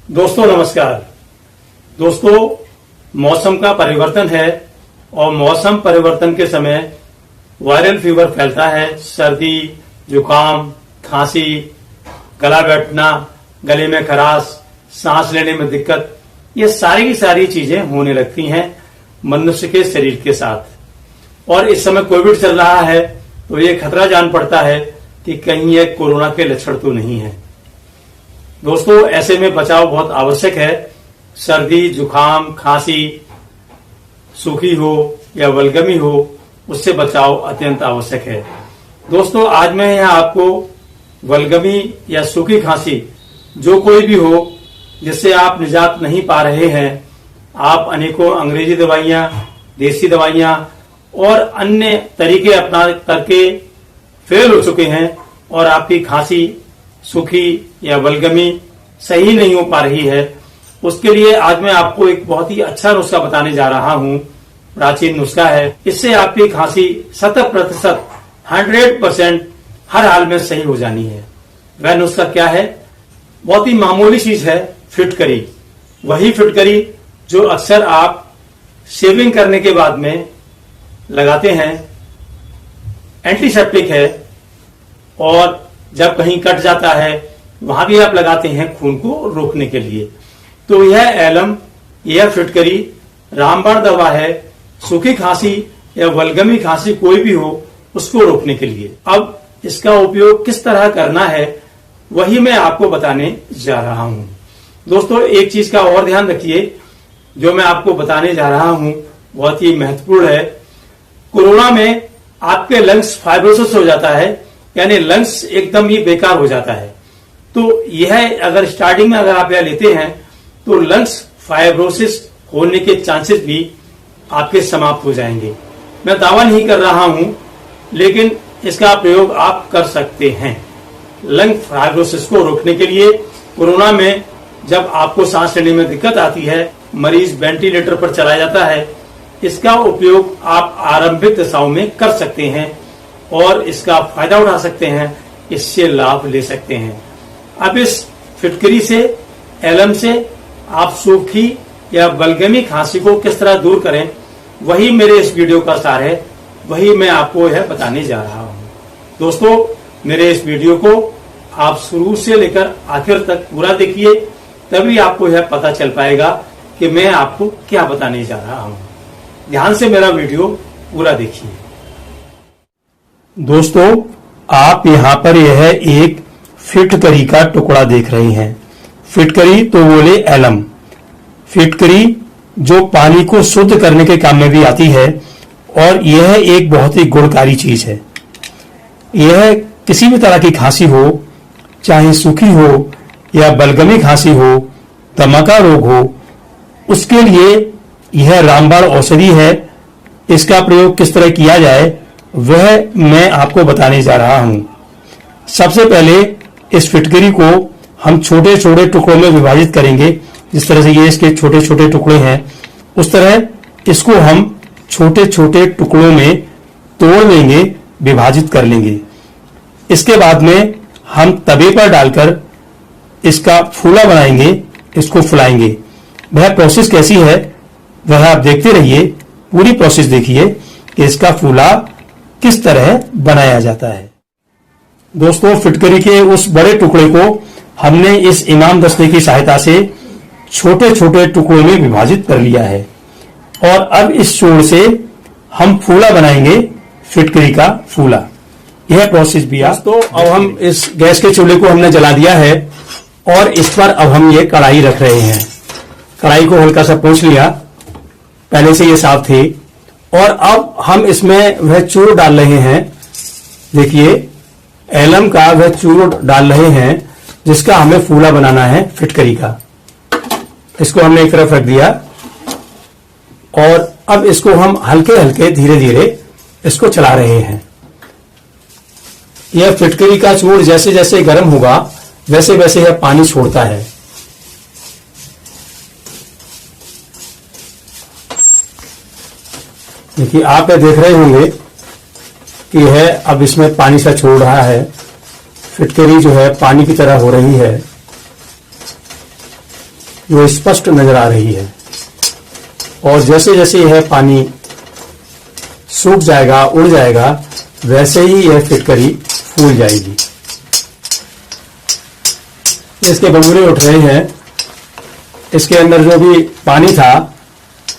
दोस्तों नमस्कार। दोस्तों, मौसम का परिवर्तन है और मौसम परिवर्तन के समय वायरल फीवर फैलता है। सर्दी, जुकाम, खांसी, गला बैठना, गले में खराश, सांस लेने में दिक्कत, ये सारी की सारी चीजें होने लगती हैं मनुष्य के शरीर के साथ। और इस समय कोविड चल रहा है तो ये खतरा जान पड़ता है कि कहीं ये कोरोना के लक्षण तो नहीं है। दोस्तों, ऐसे में बचाव बहुत आवश्यक है। सर्दी, जुकाम, खांसी, सूखी हो या वल्गमी हो, उससे बचाव अत्यंत आवश्यक है। दोस्तों, आज मैं यहाँ आपको वल्गमी या सूखी खांसी जो कोई भी हो जिससे आप निजात नहीं पा रहे हैं, आप अनेकों अंग्रेजी दवाइयां, देसी दवाइयां और अन्य तरीके अपना करके फेल हो चुके हैं और आपकी खांसी, सूखी या वल्गमी सही नहीं हो पा रही है, उसके लिए आज मैं आपको एक बहुत ही अच्छा नुस्खा बताने जा रहा हूं। प्राचीन नुस्खा है। इससे आपकी खांसी 100% 100% हर हाल में सही हो जानी है। वह नुस्खा क्या है? बहुत ही मामूली चीज है, फिटकरी। वही फिटकरी जो अक्सर आप शेविंग करने के बाद में लगाते हैं। एंटीसेप्टिक है और जब कहीं कट जाता है वहां भी आप लगाते हैं खून को रोकने के लिए। तो यह एलम, यह फिटकरी रामबाण दवा है सूखी खांसी या वल्गमी खांसी कोई भी हो उसको रोकने के लिए। अब इसका उपयोग किस तरह करना है वही मैं आपको बताने जा रहा हूं। दोस्तों, एक चीज का और ध्यान रखिए, जो मैं आपको बताने जा रहा हूं बहुत ही महत्वपूर्ण है। कोरोना में आपके लंग्स फाइब्रोसिस हो जाता है, यानी लंग्स एकदम ही बेकार हो जाता है। तो यह अगर स्टार्टिंग में अगर आप यह लेते हैं तो लंग्स फाइब्रोसिस होने के चांसेस भी आपके समाप्त हो जाएंगे। मैं दावा नहीं कर रहा हूं, लेकिन इसका प्रयोग आप कर सकते हैं लंग फाइब्रोसिस को रोकने के लिए। कोरोना में जब आपको सांस लेने में दिक्कत आती है, मरीज वेंटिलेटर पर चला जाता है, इसका उपयोग आप आरंभिक दशाओं में कर सकते हैं और इसका फायदा उठा सकते हैं, इससे लाभ ले सकते हैं। अब इस फिटकरी से, एलम से आप सूखी या वल्गमी खांसी को किस तरह दूर करें, वही मेरे इस वीडियो का सार है, वही मैं आपको यह बताने जा रहा हूं। दोस्तों, मेरे इस वीडियो को आप शुरू से लेकर आखिर तक पूरा देखिए, तभी आपको यह पता चल पाएगा कि मैं आपको क्या बताने जा रहा हूं। ध्यान से मेरा वीडियो पूरा देखिए। दोस्तों, आप यहाँ पर यह एक फिटकरी का टुकड़ा देख रहे हैं। फिटकरी तो बोले एलम। फिटकरी जो पानी को शुद्ध करने के काम में भी आती है और यह एक बहुत ही गुणकारी चीज है। यह किसी भी तरह की खांसी हो, चाहे सूखी हो या बलगमी खांसी हो, दमा का रोग हो, उसके लिए यह रामबाण औषधि है। इसका प्रयोग किस तरह किया जाए वह मैं आपको बताने जा रहा हूं। सबसे पहले इस फिटकरी को हम छोटे छोटे टुकड़ों में विभाजित करेंगे। जिस तरह से ये इसके छोटे छोटे टुकड़े हैं, उस तरह इसको हम छोटे छोटे टुकड़ों में तोड़ लेंगे, विभाजित कर लेंगे। इसके बाद में हम तवे पर डालकर इसका फूला बनाएंगे, इसको फुलाएंगे। वह प्रोसेस कैसी है वह आप देखते रहिए, पूरी प्रोसेस देखिए कि इसका फूला किस तरह बनाया जाता है। दोस्तों, फिटकरी के उस बड़े टुकड़े को हमने इस इमाम दस्ते की सहायता से छोटे छोटे टुकड़ों में विभाजित कर लिया है और अब इस चूर्ण से हम फूला बनाएंगे, फिटकरी का फूला। यह प्रोसेस भी है। तो अब हम इस गैस के चूल्हे को हमने जला दिया है और इस पर अब हम ये कढ़ाई रख रहे हैं। कढ़ाई को हल्का सा पोंछ लिया, पहले से ये साफ थे, और अब हम इसमें वह चूर्ण डाल रहे हैं। देखिए, एलम का वह चूर्ण डाल रहे हैं जिसका हमें फूला बनाना है फिटकरी का। इसको हमने एक तरफ रख दिया और अब इसको हम हल्के हल्के धीरे धीरे इसको चला रहे हैं। यह फिटकरी का चूर्ण जैसे जैसे गर्म होगा वैसे वैसे यह पानी छोड़ता है। देखिए, आप देख रहे होंगे कि यह अब इसमें पानी सा छोड़ रहा है। फिटकरी जो है पानी की तरह हो रही है। जो स्पष्ट नजर आ रही है। और जैसे जैसे यह पानी सूख जाएगा, उड़ जाएगा, वैसे ही यह फिटकरी फूल जाएगी। इसके बबूले उठ रहे हैं। इसके अंदर जो भी पानी था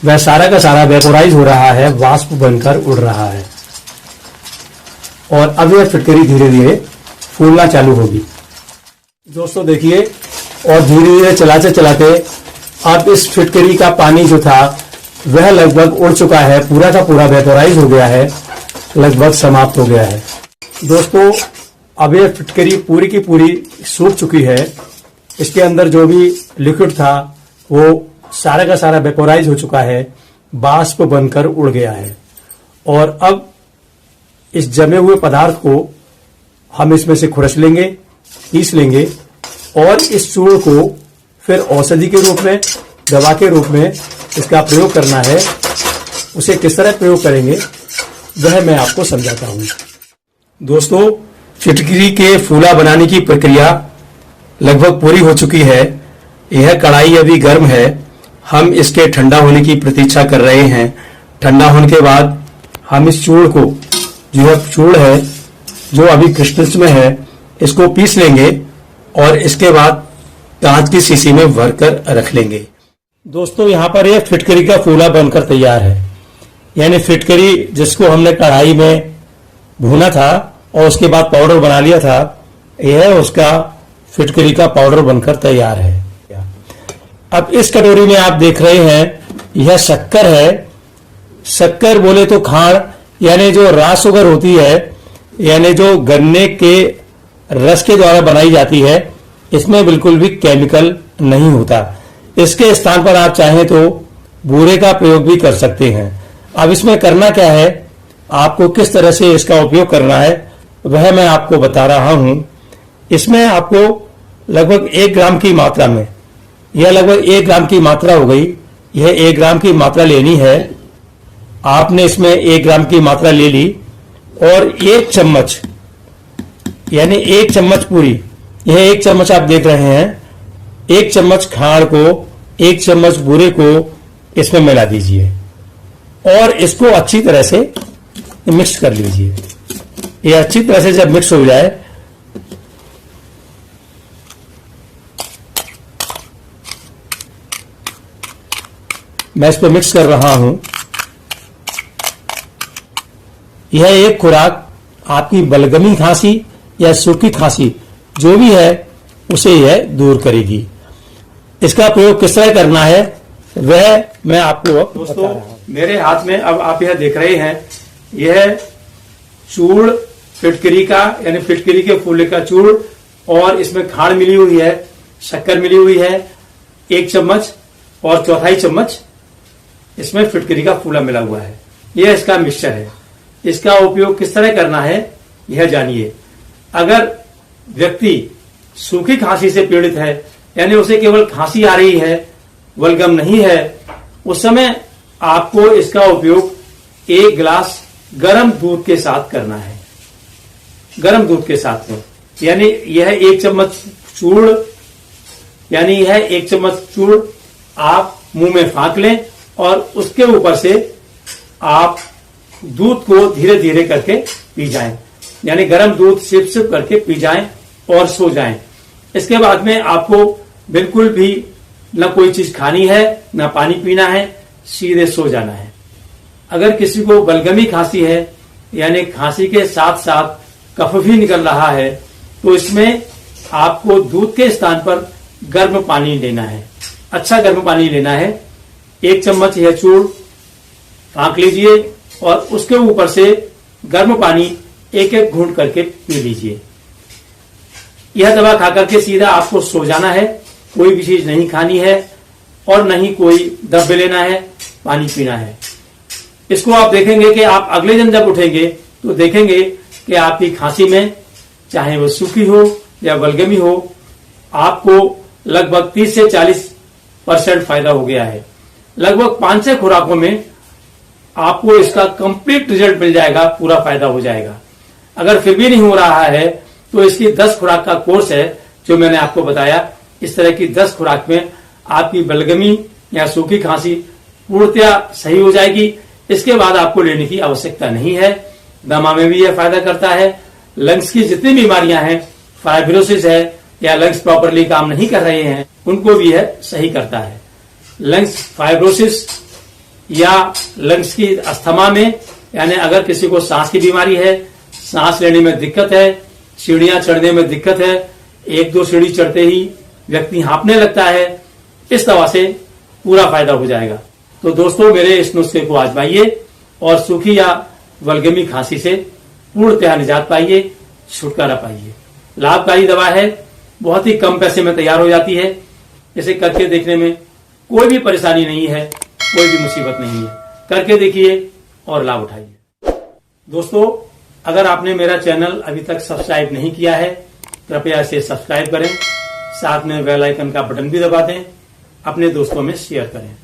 वह सारा का सारा वेपोराइज हो रहा है, वाष्प बनकर उड़ रहा है। और अब यह फिटकरी धीरे धीरे फूलना चालू होगी। दोस्तों देखिए, और धीरे धीरे चलाते चलाते अब इस फिटकरी का पानी जो था वह लगभग उड़ चुका है, पूरा का पूरा वेपोराइज हो गया है, लगभग समाप्त हो गया है। दोस्तों अब यह फिटकरी पूरी की पूरी सूख चुकी है। इसके अंदर जो भी लिक्विड था वो सारा का सारा वेपोराइज हो चुका है, वाष्प बनकर उड़ गया है। और अब इस जमे हुए पदार्थ को हम इसमें से खुरच लेंगे, पीस लेंगे और इस चूर्ण को फिर औषधि के रूप में, दवा के रूप में इसका प्रयोग करना है। उसे किस तरह प्रयोग करेंगे वह मैं आपको समझाता हूं। दोस्तों फिटकरी के फूला बनाने की प्रक्रिया लगभग पूरी हो चुकी है। यह कढ़ाई अभी गर्म है। हम इसके ठंडा होने की प्रतीक्षा कर रहे हैं। ठंडा होने के बाद हम इस चूर्ण को, जो यह चूर्ण है जो अभी क्रिस्टल्स में है, इसको पीस लेंगे और इसके बाद कांच की शीशी में भरकर रख लेंगे। दोस्तों यहाँ पर यह फिटकरी का फूला बनकर तैयार है। यानी फिटकरी जिसको हमने कढ़ाई में भूना था और उसके बाद पाउडर बना लिया था, यह उसका फिटकरी का पाउडर बनकर तैयार है। अब इस कटोरी में आप देख रहे हैं यह शक्कर है। शक्कर बोले तो खांड, यानी जो रॉ शुगर होती है, यानी जो गन्ने के रस के द्वारा बनाई जाती है। इसमें बिल्कुल भी केमिकल नहीं होता। इसके स्थान पर आप चाहें तो बूरे का प्रयोग भी कर सकते हैं। अब इसमें करना क्या है, आपको किस तरह से इसका उपयोग करना है वह मैं आपको बता रहा हूं। इसमें आपको लगभग 1 ग्राम की मात्रा में, यह लगभग 1 ग्राम की मात्रा हो गई, यह 1 ग्राम की मात्रा लेनी है। आपने इसमें 1 ग्राम की मात्रा ले ली और 1 चम्मच, यानी 1 चम्मच पूरी, यह 1 चम्मच आप देख रहे हैं, 1 चम्मच खांड को, 1 चम्मच बूरे को इसमें मिला दीजिए और इसको अच्छी तरह से मिक्स कर लीजिए। यह अच्छी तरह से जब मिक्स हो जाए मैं इसको मिक्स कर रहा हूं। यह एक खुराक आपकी बलगमी खांसी या सूखी खांसी जो भी है उसे यह दूर करेगी। इसका प्रयोग किस तरह करना है वह मैं आपको दोस्तों मेरे हाथ में अब आप यह देख रहे हैं, यह चूर्ण फिटकरी का, यानी फिटकरी के फूले का चूर्ण, और इसमें खांड मिली हुई है, शक्कर मिली हुई है 1 चम्मच और 1/4 चम्मच इसमें फिटकरी का फूला मिला हुआ है। यह इसका मिक्सचर है। इसका उपयोग किस तरह करना है यह जानिए। अगर व्यक्ति सूखी खांसी से पीड़ित है, यानी उसे केवल खांसी आ रही है, बलगम नहीं है, उस समय आपको इसका उपयोग 1 गिलास गर्म दूध के साथ करना है। गर्म दूध के साथ में, यानी यह 1 चम्मच चूर्ण, यानी यह 1 चम्मच चूर्ण आप मुंह में फांक लें और उसके ऊपर से आप दूध को धीरे धीरे करके पी जाएं, यानी गर्म दूध सिप सिप करके पी जाएं और सो जाएं। इसके बाद में आपको बिल्कुल भी न कोई चीज खानी है, न पानी पीना है, सीधे सो जाना है। अगर किसी को बलगमी खांसी है, यानी खांसी के साथ साथ कफ भी निकल रहा है, तो इसमें आपको दूध के स्थान पर गर्म पानी लेना है, अच्छा गर्म पानी लेना है। 1 चम्मच यह चूर्ण फांक लीजिए और उसके ऊपर से गर्म पानी 1-1 घूंट करके पी लीजिए। यह दवा खाकर के सीधा आपको सो जाना है। कोई भी चीज नहीं खानी है और नहीं कोई दवा लेना है, पानी पीना है। इसको आप देखेंगे कि आप अगले दिन जब उठेंगे तो देखेंगे कि आपकी खांसी में, चाहे वो सूखी हो या बलगमी हो, आपको लगभग 30 से 40% फायदा हो गया है। लगभग 5-6 खुराकों में आपको इसका कंप्लीट रिजल्ट मिल जाएगा, पूरा फायदा हो जाएगा। अगर फिर भी नहीं हो रहा है तो इसकी 10 खुराक का कोर्स है जो मैंने आपको बताया। इस तरह की 10 खुराक में आपकी बलगमी या सूखी खांसी पूर्णतया सही हो जाएगी। इसके बाद आपको लेने की आवश्यकता नहीं है। दमा में भी यह फायदा करता है। लंग्स की जितनी बीमारियां हैं, फाइब्रोसिस है या लंग्स प्रॉपरली काम नहीं कर रहे हैं, उनको भी यह सही करता है। लंग्स फाइब्रोसिस या लंग्स की अस्थमा में, यानी अगर किसी को सांस की बीमारी है, सांस लेने में दिक्कत है, सीढ़ियां चढ़ने में दिक्कत है, 1-2 सीढ़ी चढ़ते ही व्यक्ति हाँफने लगता है, इस दवा से पूरा फायदा हो जाएगा। तो दोस्तों, मेरे इस नुस्खे को आजमाइए और सूखी या बलगमी खांसी से पूर्णतः निजात पाइए, छुटकारा पाइए। लाभकारी दवा है, बहुत ही कम पैसे में तैयार हो जाती है। इसे करके देखने में कोई भी परेशानी नहीं है, कोई भी मुसीबत नहीं है। करके देखिए और लाभ उठाइए। दोस्तों, अगर आपने मेरा चैनल अभी तक सब्सक्राइब नहीं किया है, कृपया इसे सब्सक्राइब करें, साथ में बेल आइकन का बटन भी दबा दें, अपने दोस्तों में शेयर करें।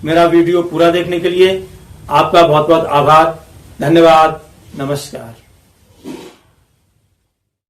मेरा वीडियो पूरा देखने के लिए आपका बहुत बहुत आभार, धन्यवाद, नमस्कार।